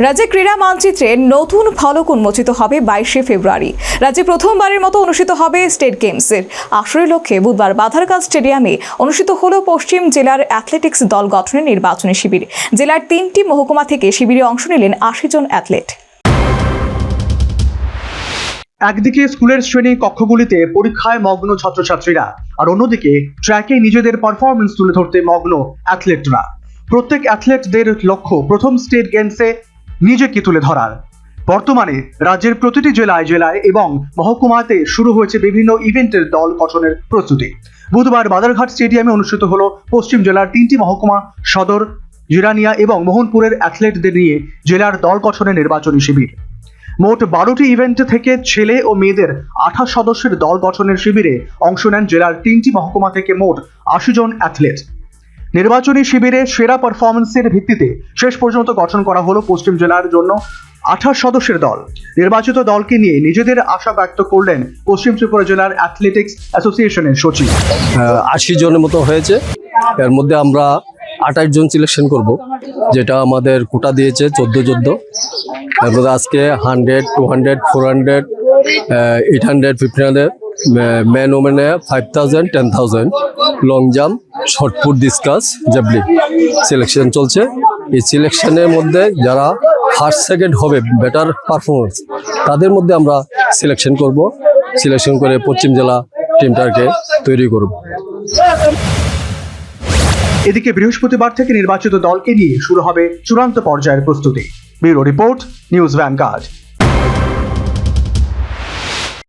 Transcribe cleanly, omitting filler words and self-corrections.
রাজ্যে ক্রীড়া মানচিত্রে নতুন ফলক উন্মোচিত হবে 22শে ফেব্রুয়ারি। রাজ্যে প্রথমবারের মতো অনুষ্ঠিত হবে স্টেট গেমসের আসরের লক্ষ্যে বুধবার বাধারকাল স্টেডিয়ামে অনুষ্ঠিত হলো পশ্চিম জেলার অ্যাথলেটিক্স দল গঠনের নির্বাচনী শিবির। জেলার 3টি মহকুমা থেকে শিবিরে অংশ নিলেন 80 জন অ্যাথলেট। একদিকে স্কুলের শ্রেণী কক্ষগুলিতে পরীক্ষায় মগ্ন ছাত্রছাত্রীরা, আর অন্যদিকে ট্র্যাকে নিজেদের পারফরমেন্স তুলে ধরতে মগ্ন অ্যাথলেটরা। প্রত্যেক অ্যাথলেটদের লক্ষ্য প্রথম স্টেট গেমসে নিজেকে তুলে ধরার। বর্তমানে রাজ্যের প্রতিটি জেলায় এবং মহকুমাতে শুরু হয়েছে বিভিন্ন ইভেন্টের দল গঠনের প্রস্তুতি। বুধবার বাধারঘাট স্টেডিয়ামে অনুষ্ঠিত হলো পশ্চিম জেলার 3টি মহকুমা সদর, জিরানিয়া এবং মোহনপুরের অ্যাথলেটদের নিয়ে জেলার দল গঠনের নির্বাচনী শিবির। মোট 12টি ইভেন্ট থেকে ছেলে ও মেয়েদের 28 সদস্যের দল গঠনের শিবিরে অংশ নেন জেলার 3টি মহকুমা থেকে মোট 80 জন অ্যাথলেট। নির্বাচনী শিবিরে সেরা পারফরমেন্সের ভিত্তিতে শেষ পর্যন্ত গঠন করা হলো পশ্চিম জেলার জন্য 28 সদস্যের দল। নির্বাচিত দলকে নিয়ে নিজেদের আশা ব্যক্ত করলেন পশ্চিম ত্রিপুরা জেলার অ্যাথলেটিক্স অ্যাসোসিয়েশনের সচিব। 80 জনের মতো হয়েছে। এর মধ্যে আমরা 28 জন সিলেকশন করব, যেটা আমাদের কোটা দিয়েছে 14। তারপরে আজকে 100, 200, 400, 800, 1500, ম্যান ওমেনে 5000, 10,000, long jump, shot put, discus, javelin selection চলছে। এই সিলেকশনের মধ্যে যারা ফার্স্ট সেকেন্ড হবে বেটার পারফরমেন্স, তাদের মধ্যে আমরা সিলেকশন করব। সিলেকশন করে পশ্চিম জেলা টিমটাকে তৈরি করব। এদিকে বৃহস্পতিবার থেকে নির্বাচিত দলকে নিয়ে শুরু হবে চূড়ান্ত পর্যায়ের প্রস্তুতি। Bureau report, news vanguard.